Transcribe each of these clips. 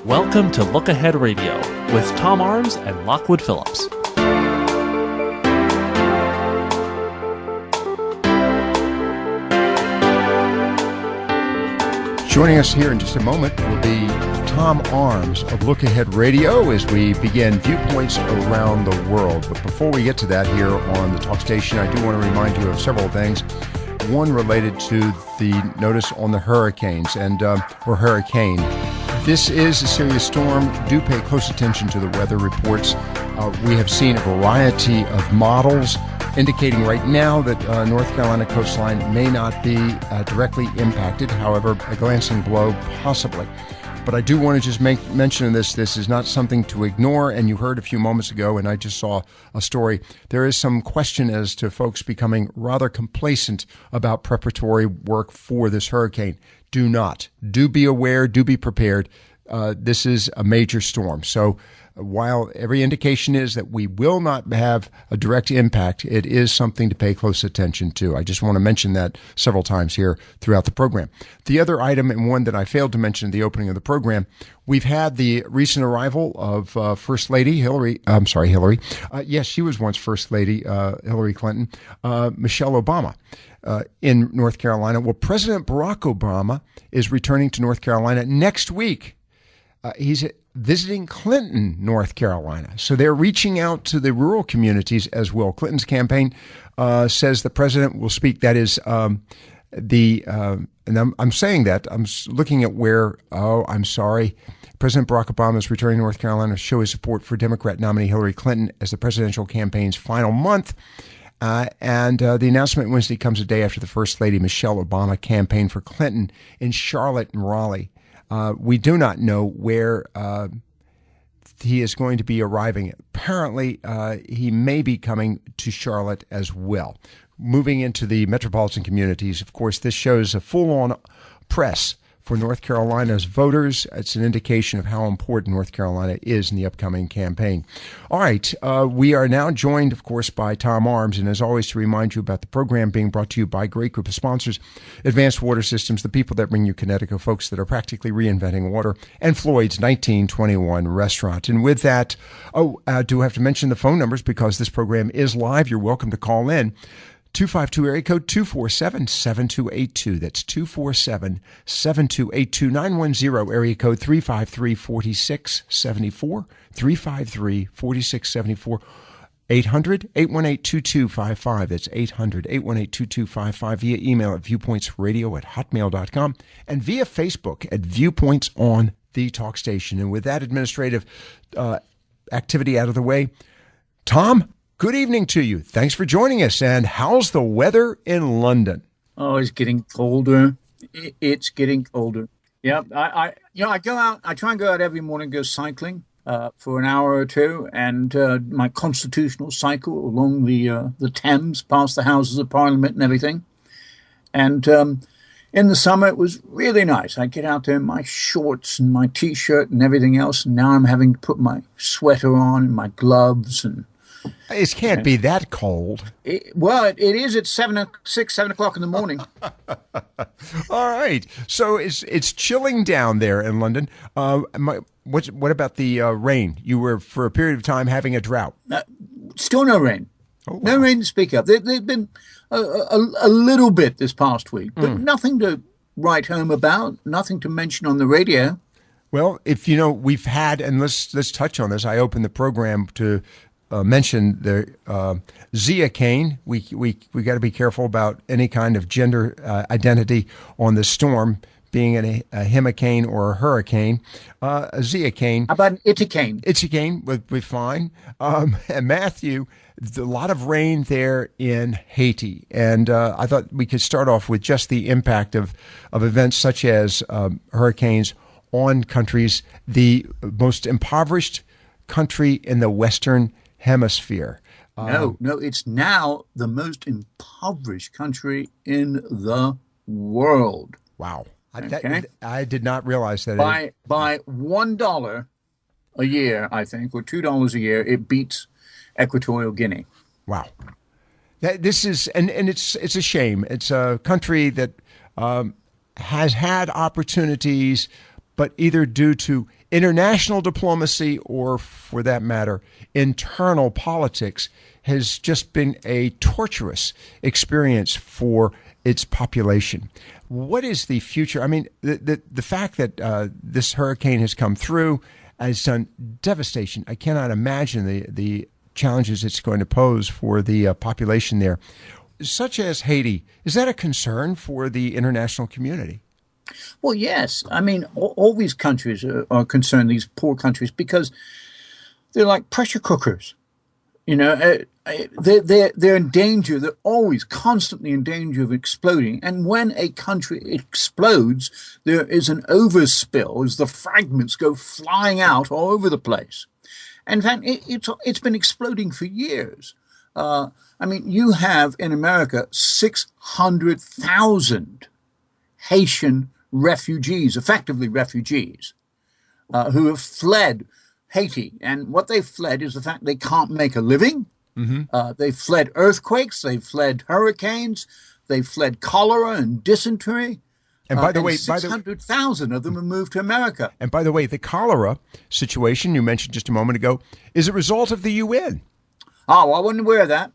Welcome to Look Ahead Radio with Tom Arms and Lockwood Phillips. Joining us here in just a moment will be Tom Arms of Look Ahead Radio as we begin Viewpoints Around the World. But before we get to that here on the talk station, I do want to remind you of several things. One related to the notice on the hurricanes or hurricane. This is a serious storm. Do pay close attention to the weather reports. We have seen a variety of models indicating right now that North Carolina coastline may not be directly impacted. However, a glancing blow possibly. But I do want to just make mention of this. This is not something to ignore. And you heard a few moments ago, and I just saw a story. There is some question as to folks becoming rather complacent about preparatory work for this hurricane. Do not. Do be aware. Do be prepared. This is a major storm. So while every indication is that we will not have a direct impact, it is something to pay close attention to. I just want to mention that several times here throughout the program. The other item, and one that I failed to mention at the opening of the program, we've had the recent arrival of First Lady Hillary. Yes, she was once First Lady Hillary Clinton, Michelle Obama. In North Carolina. Well, President Barack Obama is returning to North Carolina next week. He's visiting Clinton, North Carolina. So they're reaching out to the rural communities as well. Clinton's campaign says the president will speak. That is and I'm saying that. I'm looking at where, I'm sorry. President Barack Obama is returning to North Carolina to show his support for Democrat nominee Hillary Clinton as the presidential campaign's final month. And the announcement Wednesday comes a day after the First Lady Michelle Obama campaigned for Clinton in Charlotte and Raleigh. We do not know where he is going to be arriving. Apparently, he may be coming to Charlotte as well. Moving into the metropolitan communities, of course, this shows a full-on press for North Carolina's voters. It's an indication of how important North Carolina is in the upcoming campaign. All right, we are now joined, of course, by Tom Arms, and as always, to remind you about the program being brought to you by a great group of sponsors, Advanced Water Systems, the people that bring you Connecticut, folks that are practically reinventing water, and Floyd's 1921 Restaurant. And with that, I do have to mention the phone numbers because this program is live. You're welcome to call in. 252 area code 247-7282. That's 247-7282. 910 area code 353-4674. 353-4674. 800-818-2255. That's 800-818-2255 via email at viewpointsradio@hotmail.com and via Facebook at Viewpoints on the Talk Station. And with that administrative activity out of the way, Tom, good evening to you. Thanks for joining us. And how's the weather in London? Oh, it's getting colder. It's getting colder. Yeah, I go out. I try and go out every morning, go cycling for an hour or two, and my constitutional cycle along the Thames, past the Houses of Parliament and everything. And in the summer, it was really nice. I get out there in my shorts and my T-shirt and everything else, and now I'm having to put my sweater on and my gloves and. It can't be that cold. It is at 7 o'clock in the morning. All right. So it's chilling down there in London. What about the rain? You were, for a period of time, having a drought. Still no rain. Oh, wow. No rain to speak of. There's been a little bit this past week, but nothing to write home about, nothing to mention on the radio. Well, if we've had, and let's touch on this. I opened the program to mention the Zia cane. We got to be careful about any kind of gender identity on the storm, being a himicane or a hurricane. A Zia cane. How about an Itacane? Itacane would be fine. And Matthew, a lot of rain there in Haiti. And I thought we could start off with just the impact of events such as hurricanes on countries, the most impoverished country in the Western Hemisphere. No, it's now the most impoverished country in the world. Wow. Okay. I did not realize that. By $1 a year, I think, or $2 a year, it beats Equatorial Guinea. Wow. This is, and it's a shame. It's a country that has had opportunities, but either due to international diplomacy, or for that matter, internal politics, has just been a torturous experience for its population. What is the future? I mean, the fact that this hurricane has come through has done devastation. I cannot imagine the challenges it's going to pose for the population there. Such as Haiti, is that a concern for the international community? Well, yes. I mean, all these countries are concerned, these poor countries, because they're like pressure cookers. You know, they're in danger. They're always constantly in danger of exploding. And when a country explodes, there is an overspill as the fragments go flying out all over the place. In fact, it's been exploding for years. I mean, you have in America 600,000 Haitian refugees, effectively refugees, who have fled Haiti. And what they've fled is the fact they can't make a living. Mm-hmm. They've fled earthquakes. They've fled hurricanes. They've fled cholera and dysentery. And by the way, 600,000 of them have moved to America. And by the way, the cholera situation you mentioned just a moment ago is a result of the UN. Oh, I wasn't aware of that.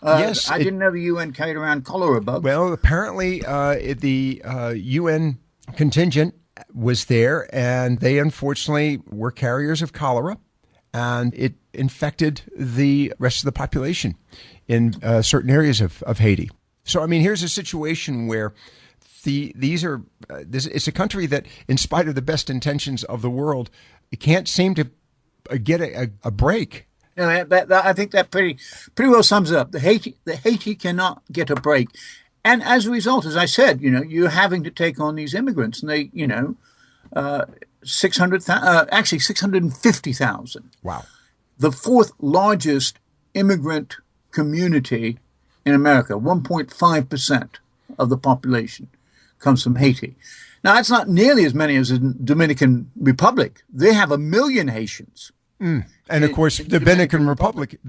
Yes. I didn't know the UN carried around cholera bugs. Well, apparently the UN contingent was there, and they unfortunately were carriers of cholera, and it infected the rest of the population in certain areas of Haiti. So, I mean, here's a situation where it's a country that, in spite of the best intentions of the world, it can't seem to get a break. No, I think that pretty well sums it up. The Haiti cannot get a break. And as a result, as I said, you know, you're having to take on these immigrants, and they, you know, 650,000. Wow. The fourth largest immigrant community in America, 1.5% of the population comes from Haiti. Now, that's not nearly as many as the Dominican Republic. They have 1 million Haitians. Mm. And of course, the Dominican Republic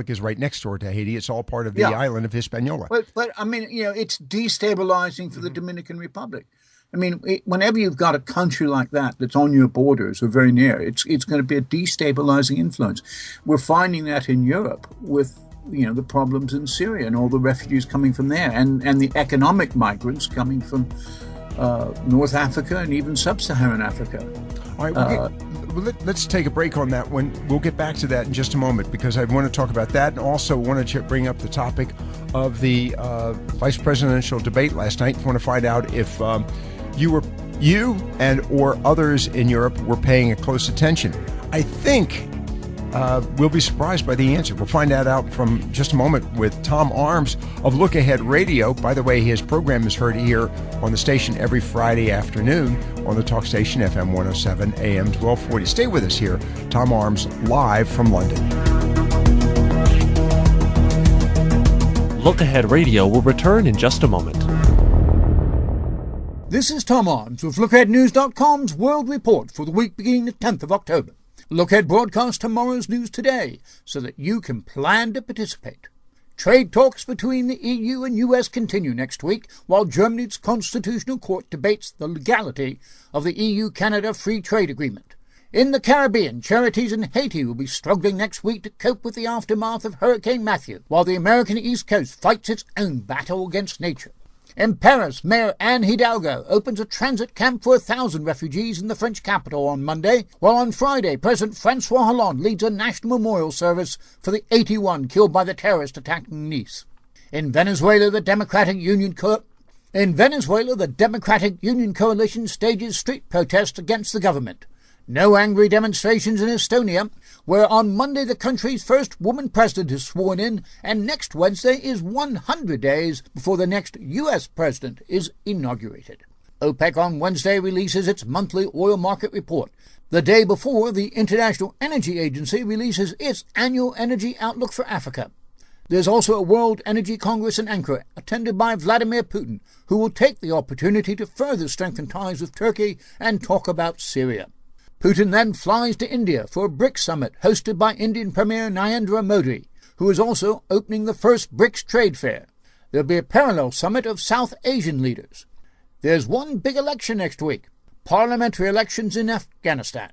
is right next door to Haiti. It's all part of the island of Hispaniola. But I mean, you know, it's destabilizing for the Dominican Republic. I mean, whenever you've got a country like that that's on your borders or very near, it's going to be a destabilizing influence. We're finding that in Europe with, you know, the problems in Syria and all the refugees coming from there, and the economic migrants coming from North Africa and even sub-Saharan Africa. All right, let's take a break on that one. We'll get back to that in just a moment, because I want to talk about that, and also wanted to bring up the topic of the vice presidential debate last night. I want to find out if you and or others in Europe were paying a close attention. I think we'll be surprised by the answer. We'll find that out from just a moment with Tom Arms of LookAhead Radio. By the way, his program is heard here on the station every Friday afternoon on the talk station, FM 107, AM 1240. Stay with us here. Tom Arms live from London. LookAhead Radio will return in just a moment. This is Tom Arms with LookAheadNews.com's World Report for the week beginning the 10th of October. LookAhead broadcasts tomorrow's news today so that you can plan to participate. Trade talks between the EU and US continue next week, while Germany's Constitutional Court debates the legality of the EU-Canada Free Trade Agreement. In the Caribbean, charities in Haiti will be struggling next week to cope with the aftermath of Hurricane Matthew, while the American East Coast fights its own battle against nature. In Paris, Mayor Anne Hidalgo opens a transit camp for 1,000 refugees in the French capital on Monday, while on Friday, President Francois Hollande leads a national memorial service for the 81 killed by the terrorist attack in Nice. In Venezuela, the Democratic Union Coalition stages street protests against the government. No angry demonstrations in Estonia, where on Monday the country's first woman president is sworn in, and next Wednesday is 100 days before the next U.S. president is inaugurated. OPEC on Wednesday releases its monthly oil market report, the day before the International Energy Agency releases its annual energy outlook for Africa. There's also a World Energy Congress in Ankara, attended by Vladimir Putin, who will take the opportunity to further strengthen ties with Turkey and talk about Syria. Putin then flies to India for a BRICS summit hosted by Indian Premier Narendra Modi, who is also opening the first BRICS trade fair. There'll be a parallel summit of South Asian leaders. There's one big election next week. parliamentary elections in Afghanistan.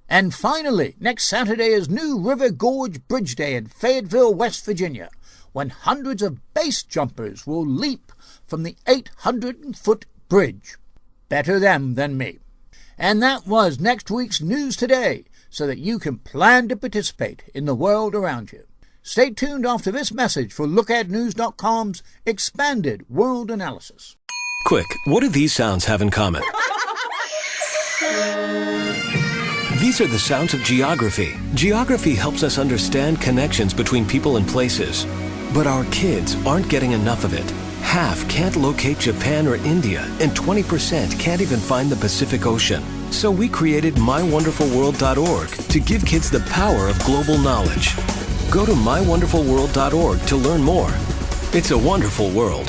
And finally, next Saturday is New River Gorge Bridge Day in Fayetteville, West Virginia, when hundreds of base jumpers will leap from the 800-foot bridge. Better them than me. And that was next week's News Today, so that you can plan to participate in the world around you. Stay tuned after this message for LookAheadNews.com's expanded world analysis. Quick, what do these sounds have in common? These are the sounds of geography. Geography helps us understand connections between people and places. But our kids aren't getting enough of it. Half can't locate Japan or India, and 20% can't even find the Pacific Ocean. So we created MyWonderfulWorld.org to give kids the power of global knowledge. Go to MyWonderfulWorld.org to learn more. It's a wonderful world.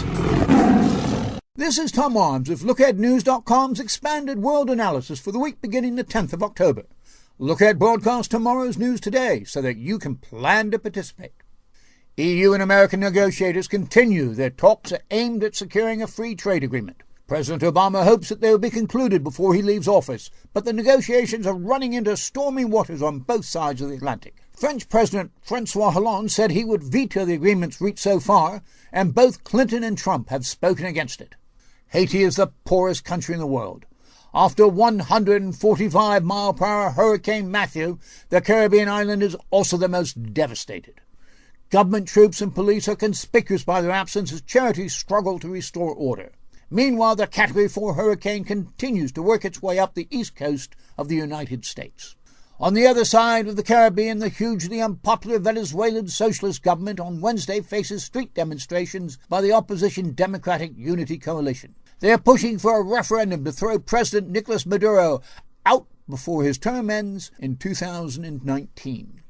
This is Tom Arms of LookAheadNews.com's expanded world analysis for the week beginning the 10th of October. LookAhead broadcasts tomorrow's news today so that you can plan to participate. EU and American negotiators continue their talks aimed at securing a free trade agreement. President Obama hopes that they will be concluded before he leaves office, but the negotiations are running into stormy waters on both sides of the Atlantic. French President François Hollande said he would veto the agreements reached so far, and both Clinton and Trump have spoken against it. Haiti is the poorest country in the world. After 145-mile-per-hour Hurricane Matthew, the Caribbean island is also the most devastated. Government troops and police are conspicuous by their absence as charities struggle to restore order. Meanwhile, the Category 4 hurricane continues to work its way up the east coast of the United States. On the other side of the Caribbean, the hugely unpopular Venezuelan socialist government on Wednesday faces street demonstrations by the opposition Democratic Unity Coalition. They are pushing for a referendum to throw President Nicolas Maduro out before his term ends in 2019.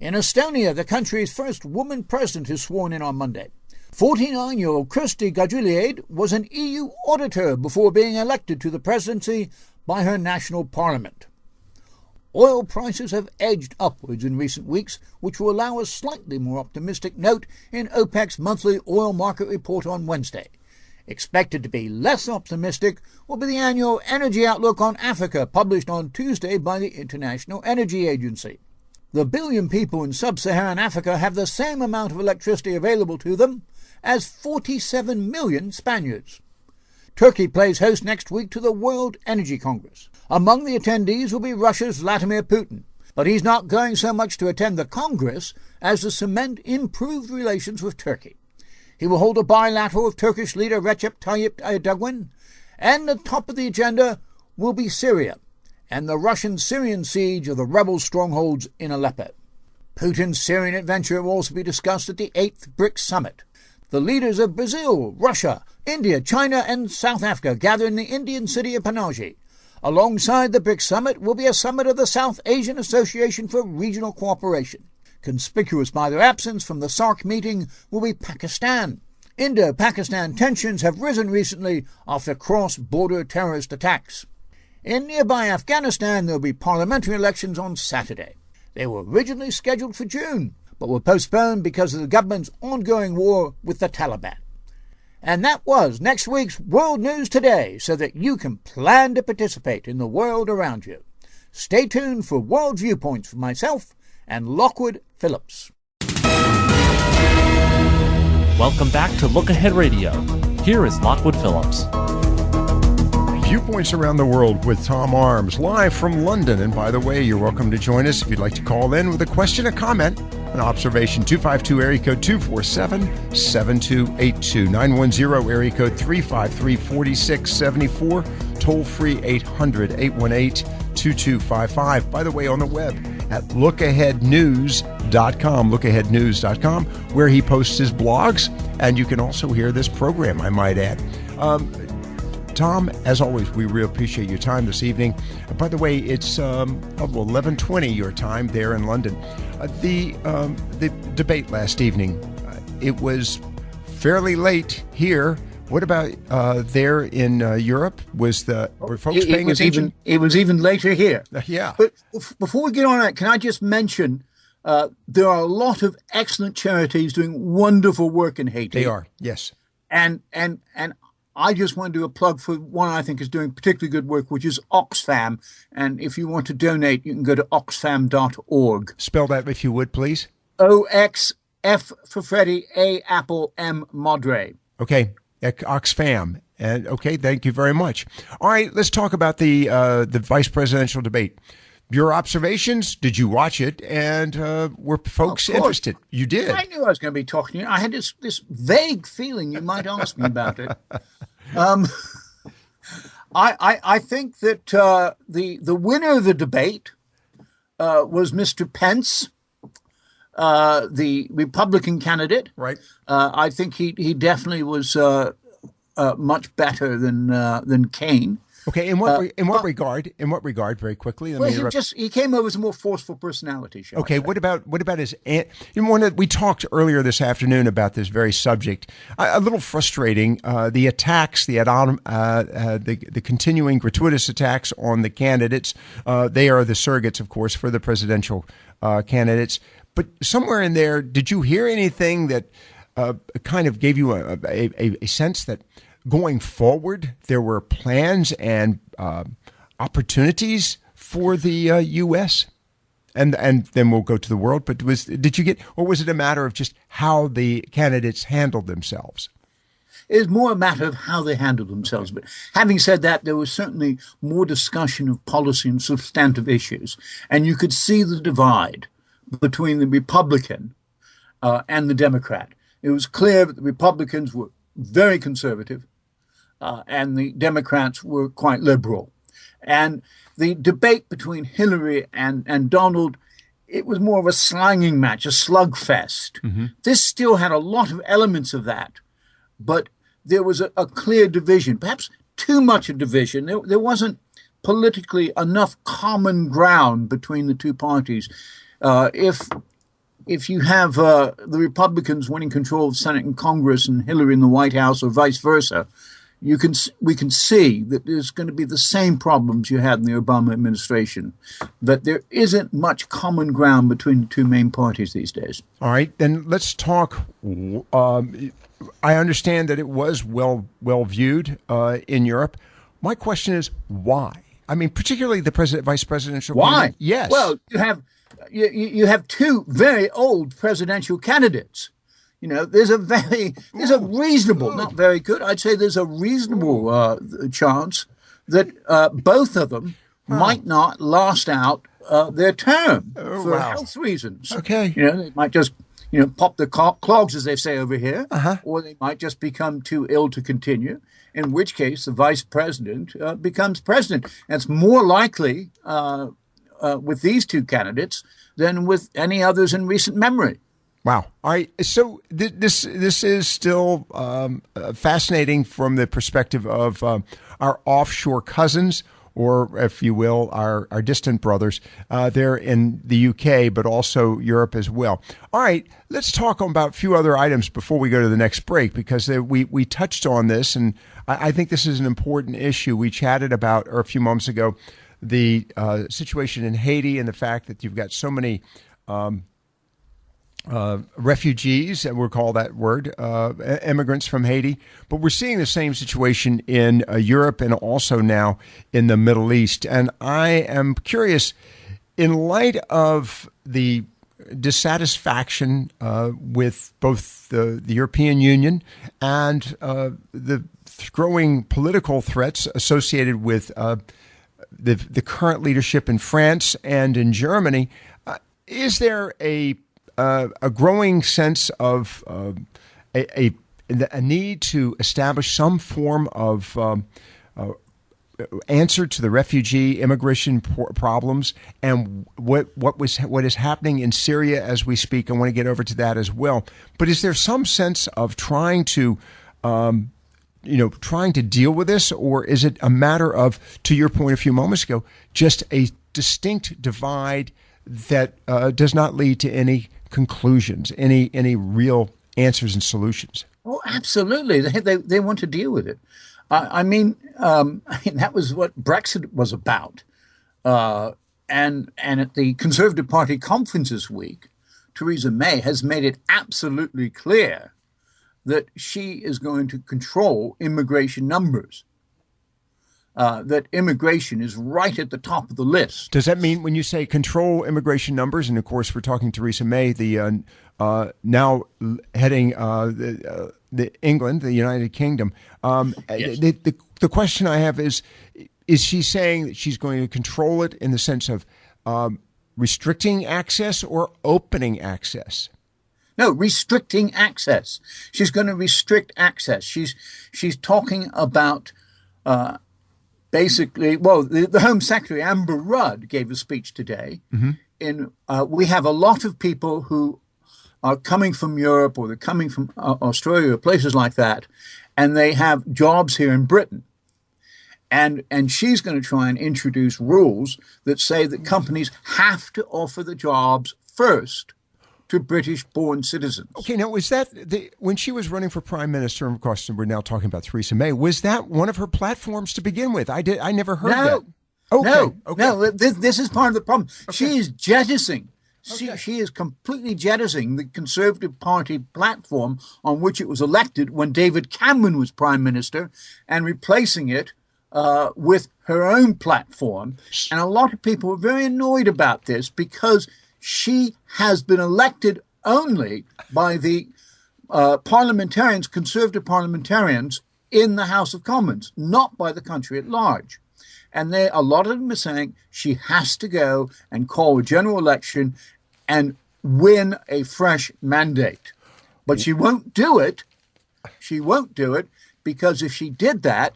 In Estonia, the country's first woman president is sworn in on Monday. 49-year-old Kristi Gajuliaid was an EU auditor before being elected to the presidency by her national parliament. Oil prices have edged upwards in recent weeks, which will allow a slightly more optimistic note in OPEC's monthly oil market report on Wednesday. Expected to be less optimistic will be the annual Energy Outlook on Africa, published on Tuesday by the International Energy Agency. The billion people in sub-Saharan Africa have the same amount of electricity available to them as 47 million Spaniards. Turkey plays host next week to the World Energy Congress. Among the attendees will be Russia's Vladimir Putin, but he's not going so much to attend the Congress as to cement improved relations with Turkey. He will hold a bilateral with Turkish leader Recep Tayyip Erdogan, and at the top of the agenda will be Syria and the Russian-Syrian siege of the rebel strongholds in Aleppo. Putin's Syrian adventure will also be discussed at the 8th BRICS Summit. The leaders of Brazil, Russia, India, China, and South Africa gather in the Indian city of Panaji. Alongside the BRICS Summit will be a summit of the South Asian Association for Regional Cooperation. Conspicuous by their absence from the SAARC meeting will be Pakistan. Indo-Pakistan tensions have risen recently after cross-border terrorist attacks. In nearby Afghanistan, there will be parliamentary elections on Saturday. They were originally scheduled for June, but were postponed because of the government's ongoing war with the Taliban. And that was next week's World News Today, so that you can plan to participate in the world around you. Stay tuned for World Viewpoints from myself and Lockwood Phillips. Welcome back to Look Ahead Radio. Here is Lockwood Phillips. Viewpoints around the world with Tom Arms, live from London. And by the way, you're welcome to join us if you'd like to call in with a question, a comment, an observation. 252 area code 247-7282. 910 area code 353-4674. Toll free 800-818-2255. By the way, on the web at LookAheadNews.com, LookAheadNews.com, where he posts his blogs. And you can also hear this program, I might add. Tom, as always, we really appreciate your time this evening. By the way, it's 11:20 your time there in London. The debate last evening, it was fairly late here. What about there in Europe? Were folks paying attention? It was even later here. Yeah. But before we get on that, can I just mention there are a lot of excellent charities doing wonderful work in Haiti. They are, yes. And I just want to do a plug for one I think is doing particularly good work, which is Oxfam. And if you want to donate, you can go to oxfam.org. Spell that if you would, please. OXF for Freddie, A Apple, M Madre. Okay, Oxfam. And okay, thank you very much. All right, let's talk about the vice presidential debate. Your observations? Did you watch it? And were folks interested? You did. I knew I was going to be talking to you. I had this vague feeling you might ask me about it. I think that the winner of the debate was Mr. Pence, the Republican candidate. Right. I think he definitely was much better than Kane. Okay. In what regard? In what regard? Very quickly. Well, he came over as a more forceful personality. Okay. What about his? We talked earlier this afternoon about this very subject. A little frustrating. The attacks, the continuing gratuitous attacks on the candidates. They are the surrogates, of course, for the presidential candidates. But somewhere in there, did you hear anything that kind of gave you a sense that going forward, there were plans and opportunities for the U.S. and then we'll go to the world. But did you get, or was it a matter of just how the candidates handled themselves? It was more a matter of how they handled themselves. But having said that, there was certainly more discussion of policy and substantive issues, and you could see the divide between the Republican and the Democrat. It was clear that the Republicans were very conservative, and the Democrats were quite liberal. And the debate between Hillary and Donald, it was more of a slanging match, a slugfest. Mm-hmm. This still had a lot of elements of that, but there was a clear division, perhaps too much a division. There wasn't politically enough common ground between the two parties. If you have the Republicans winning control of Senate and Congress and Hillary in the White House, or vice versa, we can see that there's going to be the same problems you had in the Obama administration, that there isn't much common ground between the two main parties these days. All right, then let's talk. I understand that it was well viewed in Europe. My question is why? I mean, particularly the vice presidential. Why? Candidate. Yes. Well, you have two very old presidential candidates. You know, there's a reasonable, not very good, I'd say there's a reasonable chance that both of them might not last out their term for health reasons. Okay. You know, they might just, pop the clogs, as they say over here, or they might just become too ill to continue, in which case the vice president becomes president. And it's more likely with these two candidates than with any others in recent memory. Wow. All right. So this is still fascinating from the perspective of our offshore cousins, or if you will, our distant brothers there in the UK, but also Europe as well. All right. Let's talk about a few other items before we go to the next break, because we touched on this, and I think this is an important issue. We chatted about, or a few moments ago, the situation in Haiti and the fact that you've got so many refugees, and we'll call that word, immigrants from Haiti. But we're seeing the same situation in Europe and also now in the Middle East. And I am curious, in light of the dissatisfaction with both the European Union and the growing political threats associated with the current leadership in France and in Germany, is there a growing sense of a need to establish some form of answer to the refugee immigration problems, and what is happening in Syria as we speak? I want to get over to that as well. But is there some sense of trying to deal with this, or is it a matter of, to your point a few moments ago, just a distinct divide that does not lead to any conclusions, any real answers and solutions? Oh, absolutely. They want to deal with it. I mean, that was what Brexit was about. And at the Conservative Party conference this week, Theresa May has made it absolutely clear that she is going to control immigration numbers. That immigration is right at the top of the list. Does that mean when you say control immigration numbers, and of course we're talking Theresa May, the now heading the England, the United Kingdom? Yes. The question I have is she saying that she's going to control it in the sense of restricting access or opening access? No, restricting access. She's going to restrict access. She's talking about basically, well, the Home Secretary, Amber Rudd, gave a speech today. We have a lot of people who are coming from Europe or they're coming from Australia or places like that, and they have jobs here in Britain. And she's going to try and introduce rules that say that companies have to offer the jobs first to British-born citizens. Okay, now was that when she was running for prime minister? And of course, we're now talking about Theresa May. Was that one of her platforms to begin with? I never heard that. No. This is part of the problem. Okay. She is jettisoning. She is completely jettisoning the Conservative Party platform on which it was elected when David Cameron was prime minister, and replacing it with her own platform. And a lot of people are very annoyed about this because she has been elected only by the parliamentarians, Conservative parliamentarians in the House of Commons, not by the country at large. And a lot of them are saying she has to go and call a general election and win a fresh mandate. But she won't do it. She won't do it because if she did that,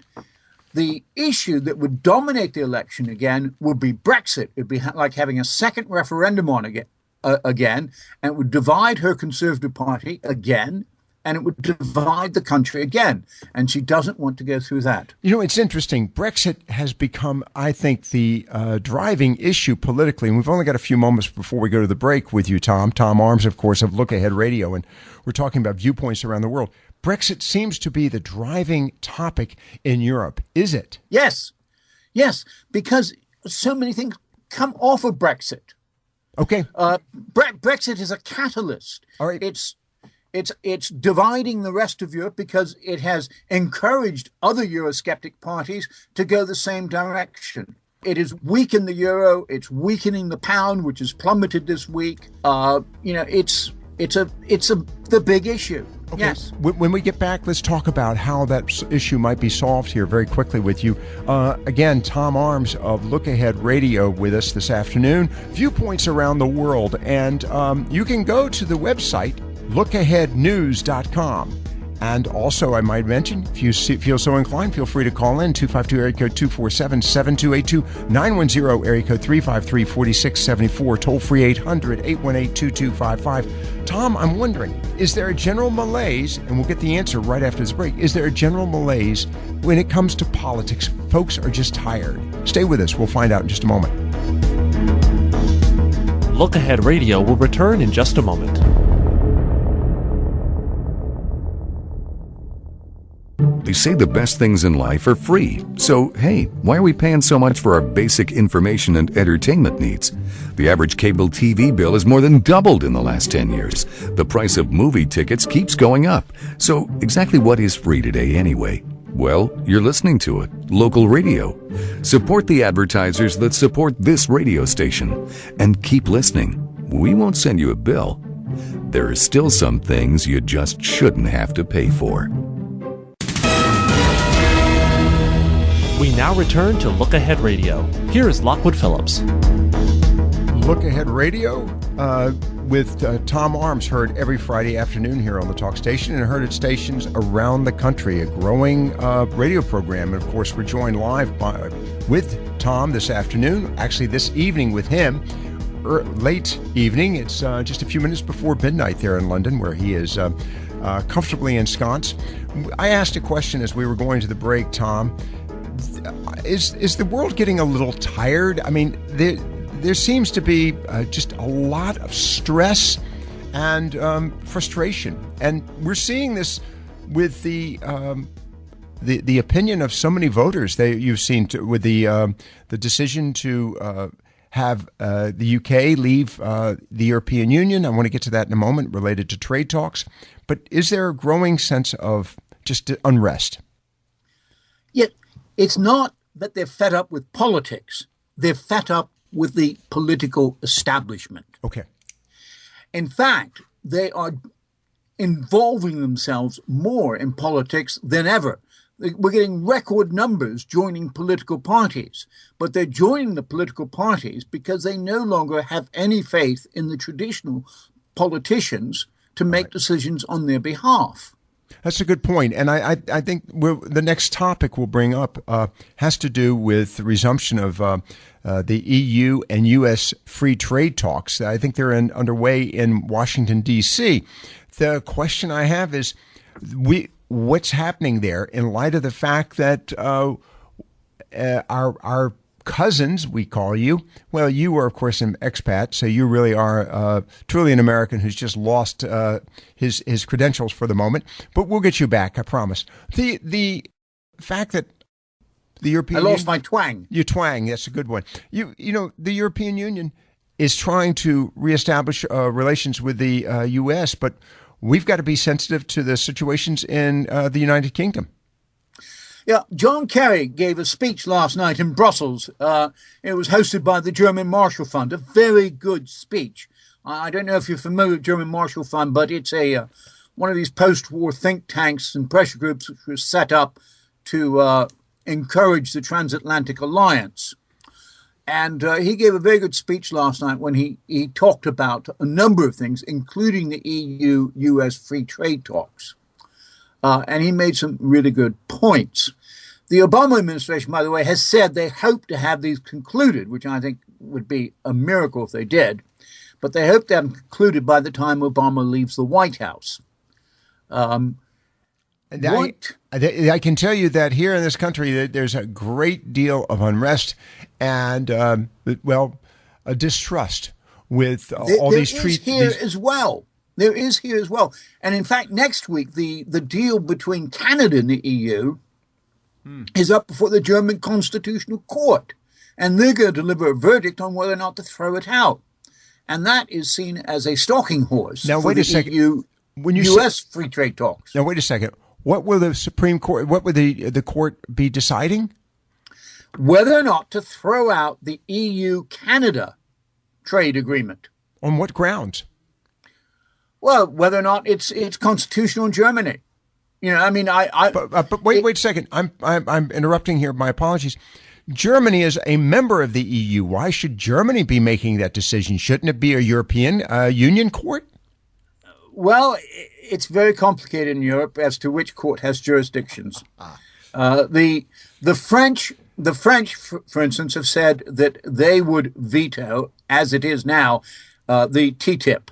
the issue that would dominate the election again would be Brexit. It would be like having a second referendum on again, and it would divide her Conservative Party again, and it would divide the country again. And she doesn't want to go through that. You know, it's interesting. Brexit has become, I think, the driving issue politically. And we've only got a few moments before we go to the break with you, Tom. Tom Arms, of course, of Look Ahead Radio. And we're talking about viewpoints around the world. Brexit seems to be the driving topic in Europe. Is it? Yes, because so many things come off of Brexit. Okay. Brexit is a catalyst. All right. It's dividing the rest of Europe because it has encouraged other Eurosceptic parties to go the same direction. It has weakened the euro. It's weakening the pound, which has plummeted this week. It's the big issue. Okay. Yes. When we get back, let's talk about how that issue might be solved here very quickly with you. Again, Tom Arms of Look Ahead Radio with us this afternoon. Viewpoints around the world. And you can go to the website, lookaheadnews.com. And also, I might mention, if you feel so inclined, feel free to call in 252 area code 247-7282, 910 area code 353-4674, toll free 800-818-2255. Tom, I'm wondering, is there a general malaise, and we'll get the answer right after this break, is there a general malaise when it comes to politics? Folks are just tired. Stay with us. We'll find out in just a moment. Look Ahead Radio will return in just a moment. They say the best things in life are free. So, hey, why are we paying so much for our basic information and entertainment needs? The average cable TV bill has more than doubled in the last 10 years. The price of movie tickets keeps going up. So, exactly what is free today anyway? Well, you're listening to it. Local radio. Support the advertisers that support this radio station. And keep listening. We won't send you a bill. There are still some things you just shouldn't have to pay for. We now return to Look Ahead Radio. Here is Lockwood Phillips. Look Ahead Radio with Tom Arms, heard every Friday afternoon here on the Talk Station and heard at stations around the country, a growing radio program. And of course, we're joined live with Tom this afternoon, actually this evening with him, late evening. It's just a few minutes before midnight there in London, where he is comfortably ensconced. I asked a question as we were going to the break, Tom. Is the world getting a little tired? I mean, there seems to be just a lot of stress and frustration, and we're seeing this with the opinion of so many voters. You've seen with the decision to have the UK leave the European Union. I want to get to that in a moment related to trade talks. But is there a growing sense of just unrest? Yet it's not that they're fed up with politics. They're fed up with the political establishment. Okay. In fact, they are involving themselves more in politics than ever. We're getting record numbers joining political parties, but they're joining the political parties because they no longer have any faith in the traditional politicians to make decisions on their behalf. That's a good point. And I think the next topic we'll bring up has to do with the resumption of the EU and U.S. free trade talks. I think they're underway in Washington, D.C. The question I have is, what's happening there in light of the fact that our cousins, we call you, well, you are, of course, an expat, so you really are truly an American who's just lost his credentials for the moment. But we'll get you back, I promise. The fact that the European Union... I lost my twang. Your twang, that's a good one. You know, the European Union is trying to reestablish relations with the U.S., but we've got to be sensitive to the situations in the United Kingdom. Yeah, John Kerry gave a speech last night in Brussels. It was hosted by the German Marshall Fund, a very good speech. I don't know if you're familiar with German Marshall Fund, but it's one of these post-war think tanks and pressure groups which was set up to encourage the transatlantic alliance. And he gave a very good speech last night when he talked about a number of things, including the EU-US free trade talks. And he made some really good points. The Obama administration, by the way, has said they hope to have these concluded, which I think would be a miracle if they did. But they hope to have them concluded by the time Obama leaves the White House. I can tell you that here in this country, there's a great deal of unrest and, a distrust with all these treaties. There is here as well. And in fact, next week, the deal between Canada and the EU is up before the German Constitutional Court. And they're going to deliver a verdict on whether or not to throw it out. And that is seen as a stalking horse for the EU, U.S. free trade talks. Now, wait a second. What will the Supreme Court, what will the court be deciding? Whether or not to throw out the EU-Canada trade agreement. On what grounds? Well, whether or not it's constitutional in Germany. You know, I mean, But wait a second. I'm interrupting here. My apologies. Germany is a member of the EU. Why should Germany be making that decision? Shouldn't it be a European Union court? Well, it's very complicated in Europe as to which court has jurisdictions. The French, for instance, have said that they would veto, as it is now, the TTIP.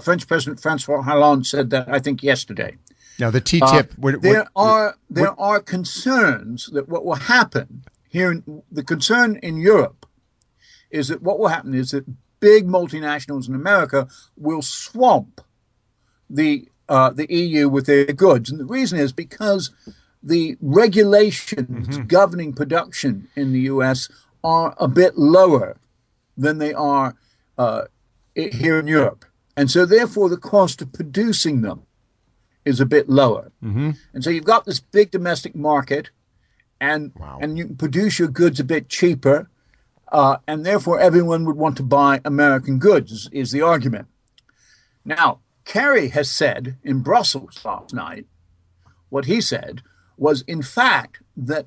French President François Hollande said that, I think, yesterday. Now, the TTIP... There are concerns that what will happen here, the concern in Europe is that what will happen is that big multinationals in America will swamp the EU with their goods. And the reason is because the regulations governing production in the U.S. are a bit lower than they are here in Europe. And so therefore the cost of producing them is a bit lower. Mm-hmm. And so you've got this big domestic market and you can produce your goods a bit cheaper. And therefore everyone would want to buy American goods is the argument. Now, Kerry has said in Brussels last night, what he said was, in fact, that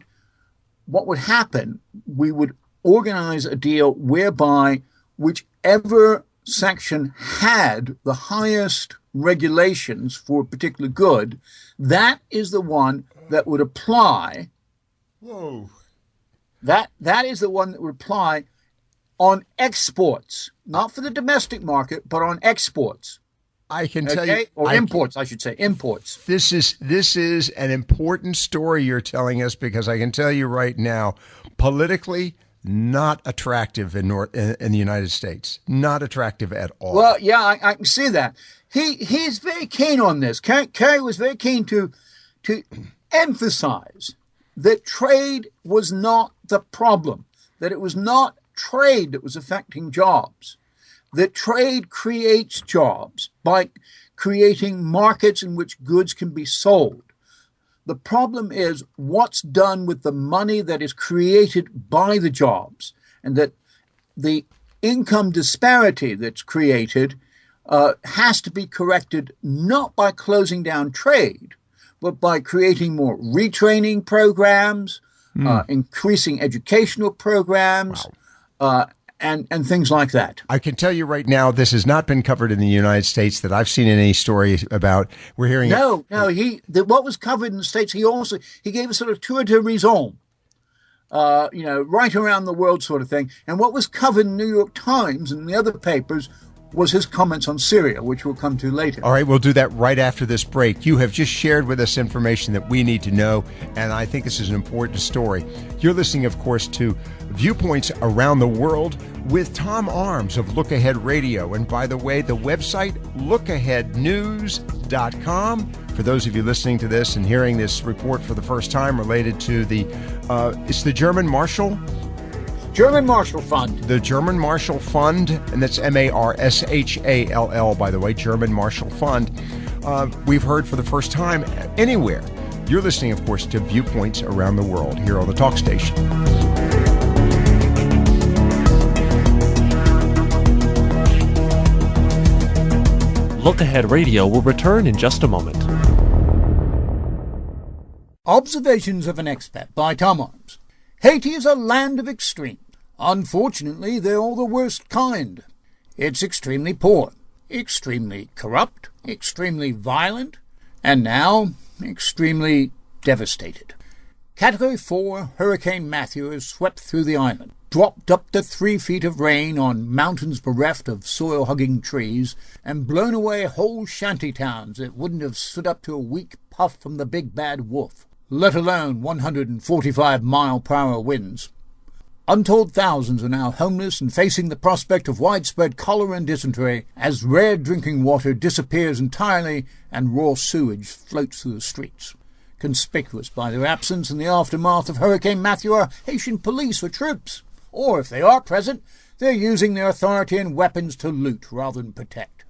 what would happen, we would organize a deal whereby whichever section had the highest regulations for a particular good, that is the one that would apply. Whoa. That is the one that would apply on exports, not for the domestic market, but on exports. I can tell you, or imports, I should say, imports. This is an important story you're telling us, because I can tell you right now, politically not attractive in the United States, not attractive at all. Well, yeah, I can see that. He's very keen on this. Kerry was very keen to emphasize that trade was not the problem, that it was not trade that was affecting jobs. That trade creates jobs by creating markets in which goods can be sold. The problem is what's done with the money that is created by the jobs, and that the income disparity that's created has to be corrected not by closing down trade, but by creating more retraining programs, increasing educational programs, and things like that. I can tell you right now, this has not been covered in the United States that I've seen in any story about. We're hearing No. What was covered in the States, he gave a sort of tour d'horizon, right around the world sort of thing. And what was covered in the New York Times and the other papers was his comments on Syria, which we'll come to later. All right, we'll do that right after this break. You have just shared with us information that we need to know, and I think this is an important story. You're listening, of course, to Viewpoints Around the World with Tom Arms of Look Ahead Radio. And by the way, the website, lookaheadnews.com. For those of you listening to this and hearing this report for the first time related to it's the German Marshall Fund. The German Marshall Fund, and that's Marshall, by the way, German Marshall Fund. We've heard for the first time anywhere. You're listening, of course, to Viewpoints Around the World here on the Talk Station. Look Ahead Radio will return in just a moment. Observations of an Expat by Tom Arms. Haiti is a land of extremes. Unfortunately, they're all the worst kind. It's extremely poor, extremely corrupt, extremely violent, and now extremely devastated. Category 4 Hurricane Matthew has swept through the island, dropped up to 3 feet of rain on mountains bereft of soil-hugging trees, and blown away whole shanty towns that wouldn't have stood up to a weak puff from the big bad wolf, let alone 145-mile-per-hour winds. Untold thousands are now homeless and facing the prospect of widespread cholera and dysentery as rare drinking water disappears entirely and raw sewage floats through the streets. Conspicuous by their absence in the aftermath of Hurricane Matthew are Haitian police or troops, or if they are present, they're using their authority and weapons to loot rather than protect.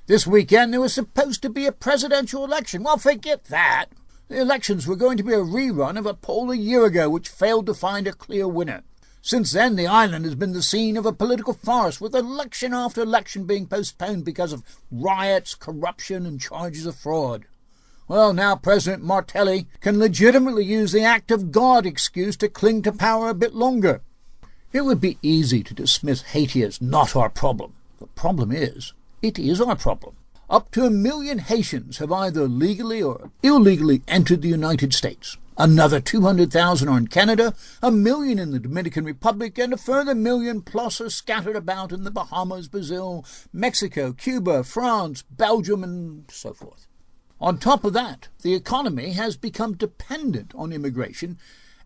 This weekend there was supposed to be a presidential election. Well, forget that. The elections were going to be a rerun of a poll a year ago which failed to find a clear winner. Since then, the island has been the scene of a political farce, with election after election being postponed because of riots, corruption, and charges of fraud. Well, now President Martelly can legitimately use the act of God excuse to cling to power a bit longer. It would be easy to dismiss Haiti as not our problem. The problem is, it is our problem. Up to 1 million Haitians have either legally or illegally entered the United States. Another 200,000 are in Canada, 1 million in the Dominican Republic, and a further 1 million plus are scattered about in the Bahamas, Brazil, Mexico, Cuba, France, Belgium, and so forth. On top of that, the economy has become dependent on immigration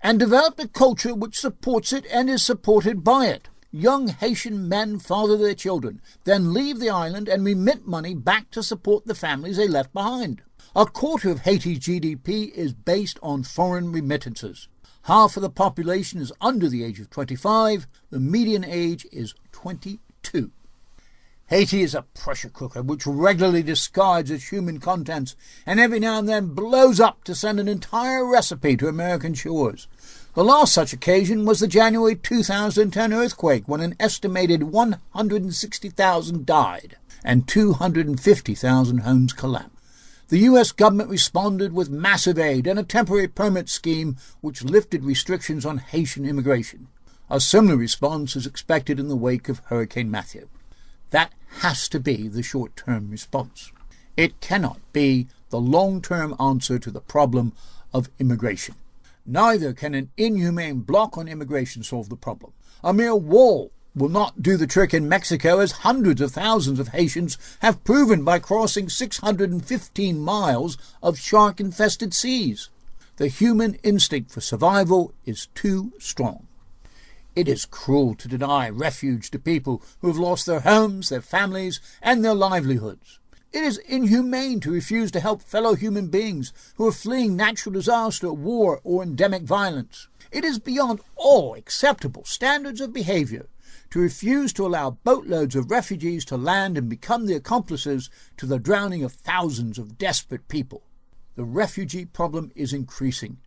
and developed a culture which supports it and is supported by it. Young Haitian men father their children, then leave the island and remit money back to support the families they left behind. A quarter of Haiti's GDP is based on foreign remittances. Half of the population is under the age of 25. The median age is 22. Haiti is a pressure cooker which regularly discards its human contents and every now and then blows up to send an entire recipe to American shores. The last such occasion was the January 2010 earthquake, when an estimated 160,000 died and 250,000 homes collapsed. The U.S. government responded with massive aid and a temporary permit scheme which lifted restrictions on Haitian immigration. A similar response is expected in the wake of Hurricane Matthew. That has to be the short-term response. It cannot be the long-term answer to the problem of immigration. Neither can an inhumane block on immigration solve the problem. A mere wall will not do the trick in Mexico, as hundreds of thousands of Haitians have proven by crossing 615 miles of shark-infested seas. The human instinct for survival is too strong. It is cruel to deny refuge to people who have lost their homes, their families, and their livelihoods. It is inhumane to refuse to help fellow human beings who are fleeing natural disaster, war, or endemic violence. It is beyond all acceptable standards of behavior to refuse to allow boatloads of refugees to land and become the accomplices to the drowning of thousands of desperate people. The refugee problem is increasing,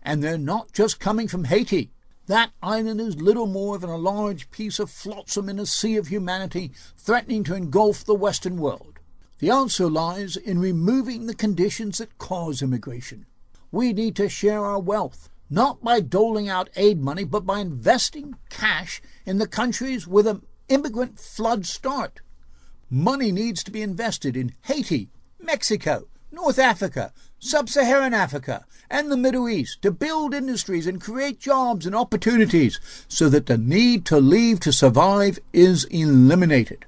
and they're not just coming from Haiti. That island is little more than a large piece of flotsam in a sea of humanity threatening to engulf the Western world. The answer lies in removing the conditions that cause immigration. We need to share our wealth, not by doling out aid money, but by investing cash in the countries where the immigrant floods start. Money needs to be invested in Haiti, Mexico, North Africa, Sub-Saharan Africa, and the Middle East to build industries and create jobs and opportunities so that the need to leave to survive is eliminated.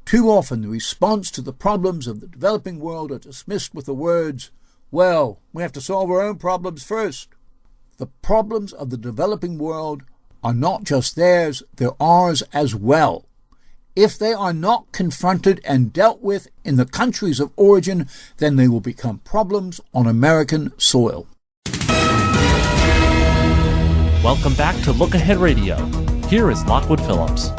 Too often the response to the problems of the developing world are dismissed with the words, "Well, we have to solve our own problems first." The problems of the developing world are not just theirs, they're ours as well. If they are not confronted and dealt with in the countries of origin, then they will become problems on American soil. Welcome back to Look Ahead Radio. Here is Lockwood Phillips.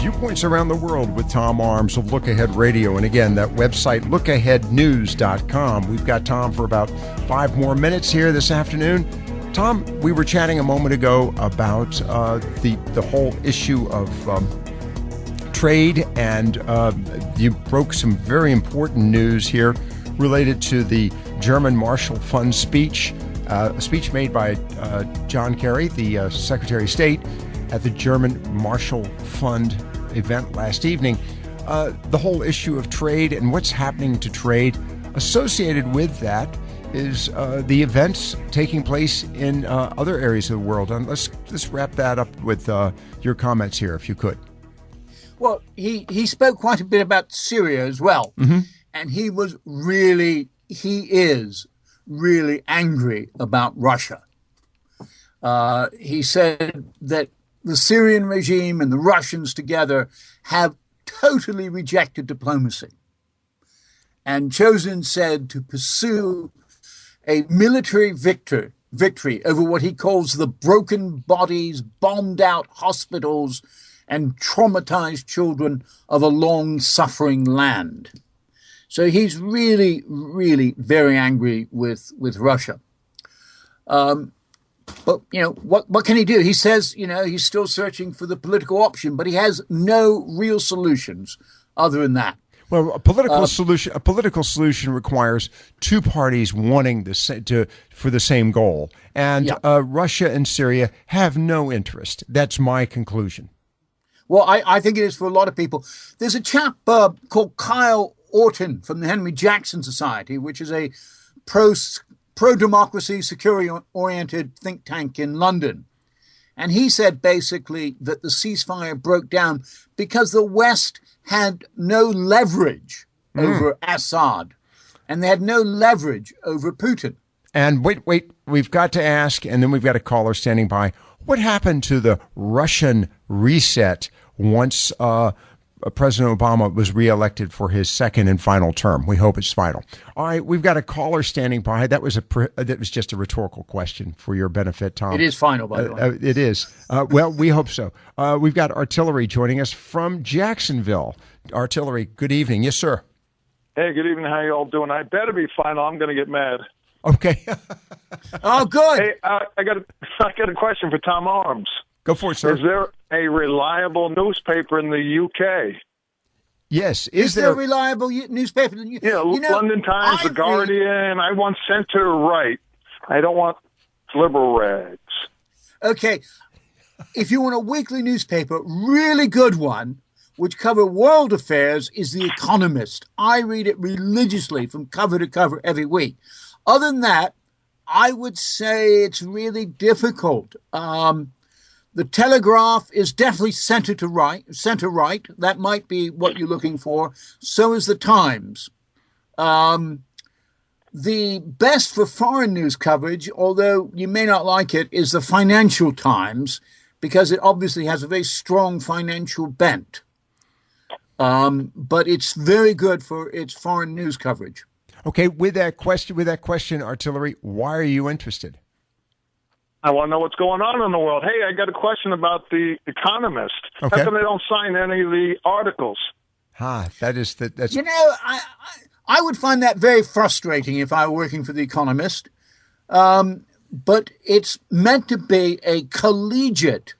Viewpoints around the world with Tom Arms of Look Ahead Radio. And again, that website, lookaheadnews.com. We've got Tom for about 5 more minutes here this afternoon. Tom, we were chatting a moment ago about the whole issue of trade, and you broke some very important news here related to the German Marshall Fund speech, a speech made by John Kerry, the Secretary of State, at the German Marshall Fund event last evening. The whole issue of trade and what's happening to trade associated with that is the events taking place in other areas of the world. And let's wrap that up with your comments here, if you could. Well, he spoke quite a bit about Syria as well. Mm-hmm. And he is really angry about Russia. He said that the Syrian regime and the Russians together have totally rejected diplomacy and chosen, said, to pursue a military victory over what he calls the broken bodies, bombed out hospitals, and traumatized children of a long-suffering land. So he's really, really very angry with Russia. But, what can he do? He says, he's still searching for the political option, but he has no real solutions other than that. Well, a political solution requires two parties wanting for the same goal. And Russia and Syria have no interest. That's my conclusion. Well, I think it is for a lot of people. There's a chap called Kyle Orton from the Henry Jackson Society, which is a pro-democracy, security-oriented think tank in London. And he said basically that the ceasefire broke down because the West had no leverage over Assad, and they had no leverage over Putin. And wait, we've got to ask, and then we've got a caller standing by, what happened to the Russian reset once President Obama was reelected for his second and final term? We hope it's final. All right, we've got a caller standing by. That was just a rhetorical question for your benefit, Tom. It is final, by the way. It is. Well, we hope so. We've got Artillery joining us from Jacksonville. Artillery, good evening. Yes, sir. Hey, good evening. How you all doing? I better be final. I'm going to get mad. Okay. Oh, good. Hey, I got a question for Tom Arms. Go for it, sir. Is there a reliable newspaper in the UK? Yes. Is there a reliable newspaper in the UK? Yeah, London Times, The Guardian. I want center-right. I don't want liberal rags. Okay. If you want a weekly newspaper, really good one, which cover world affairs, is The Economist. I read it religiously from cover to cover every week. Other than that, I would say it's really difficult. The Telegraph is definitely center right. That might be what you're looking for. So is the Times. The best for foreign news coverage, although you may not like it, is the Financial Times, because it obviously has a very strong financial bent. But it's very good for its foreign news coverage. Okay, with that question, Artillery, why are you interested? I want to know what's going on in the world. Hey, I got a question about The Economist. Okay. How come they don't sign any of the articles? You know, I would find that very frustrating if I were working for The Economist. But it's meant to be a collegiate.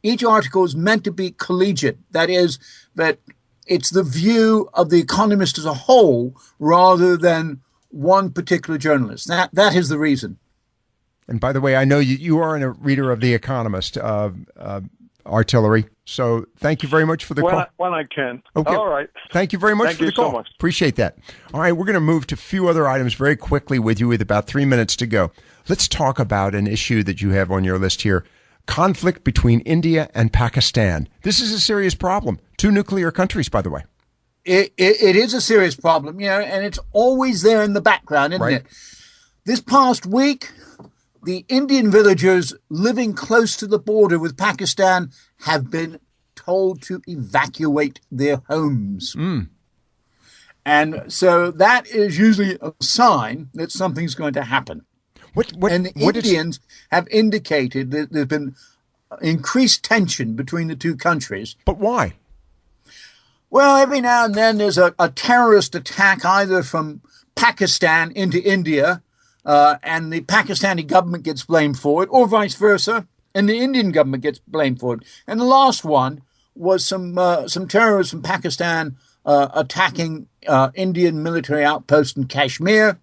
Each article is meant to be collegiate. That is, that it's the view of The Economist as a whole rather than one particular journalist. That is the reason. And by the way, I know you are a reader of The Economist, Artillery. So thank you very much for the call. When I can. Okay. All right. Thank you very much for the call. So much. Appreciate that. All right, we're going to move to a few other items very quickly with you with about 3 minutes to go. Let's talk about an issue that you have on your list here. Conflict between India and Pakistan. This is a serious problem. 2 nuclear countries, by the way. It is a serious problem, and it's always there in the background, isn't it? This past week, the Indian villagers living close to the border with Pakistan have been told to evacuate their homes. And so that is usually a sign that something's going to happen. And the Indians have indicated that there's been increased tension between the two countries. But why? Well, every now and then there's a terrorist attack either from Pakistan into India, and the Pakistani government gets blamed for it, or vice versa, and the Indian government gets blamed for it. And the last one was some terrorists from Pakistan attacking Indian military outposts in Kashmir.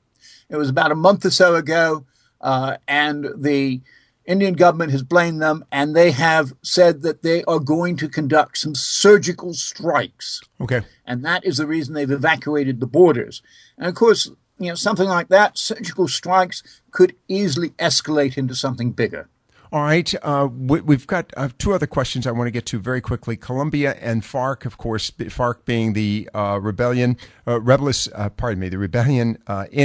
It was about a month or so ago, and the Indian government has blamed them, and they have said that they are going to conduct some surgical strikes. Okay. And that is the reason they've evacuated the borders. And of course, something like that, surgical strikes, could easily escalate into something bigger. All right. We've got 2 other questions I want to get to very quickly. Colombia and FARC, of course, FARC being the rebellion in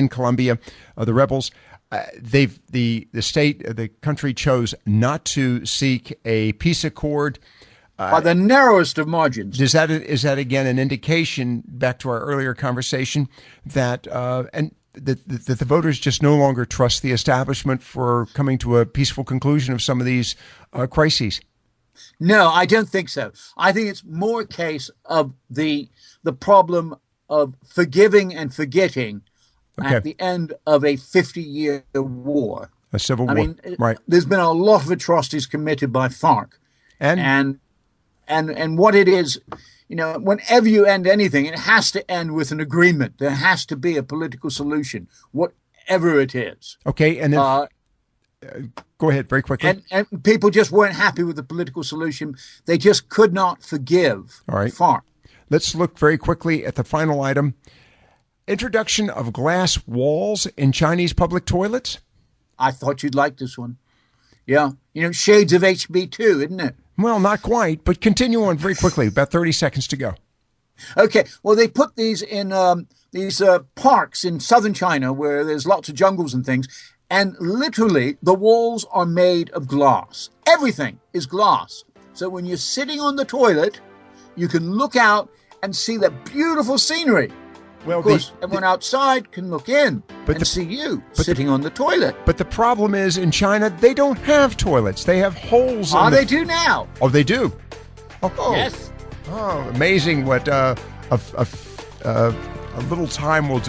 Colombia, the rebels. The country chose not to seek a peace accord by the narrowest of margins. Is that again an indication, back to our earlier conversation, that that the voters just no longer trust the establishment for coming to a peaceful conclusion of some of these crises? No, I don't think so. I think it's more a case of the problem of forgiving and forgetting at the end of a 50-year war. A civil war. I mean, right. There's been a lot of atrocities committed by FARC. And what it is, whenever you end anything, it has to end with an agreement. There has to be a political solution, whatever it is. Okay, and then go ahead very quickly. And people just weren't happy with the political solution. They just could not forgive FARC. Let's look very quickly at the final item. Introduction of glass walls in Chinese public toilets? I thought you'd like this one. Yeah. Shades of HB2, isn't it? Well, not quite, but continue on very quickly. About 30 seconds to go. Okay. Well, they put these in these parks in southern China where there's lots of jungles and things. And literally, the walls are made of glass. Everything is glass. So when you're sitting on the toilet, you can look out and see the beautiful scenery. Well, of course, everyone outside can look in and see you sitting on the toilet. But the problem is, in China, they don't have toilets. They have holes. They do now. Oh, they do? Oh. Yes. Oh, amazing what a little time will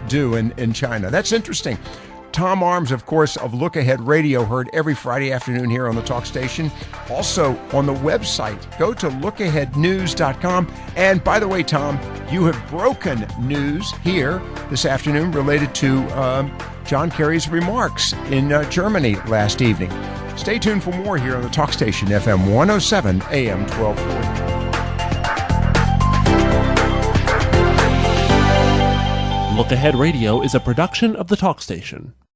do in China. That's interesting. Tom Arms, of course, of Look Ahead Radio, heard every Friday afternoon here on the talk station. Also on the website, go to lookaheadnews.com. And by the way, Tom, you have broken news here this afternoon related to John Kerry's remarks in Germany last evening. Stay tuned for more here on the talk station, FM 107, AM 1240. Look Ahead Radio is a production of the talk station.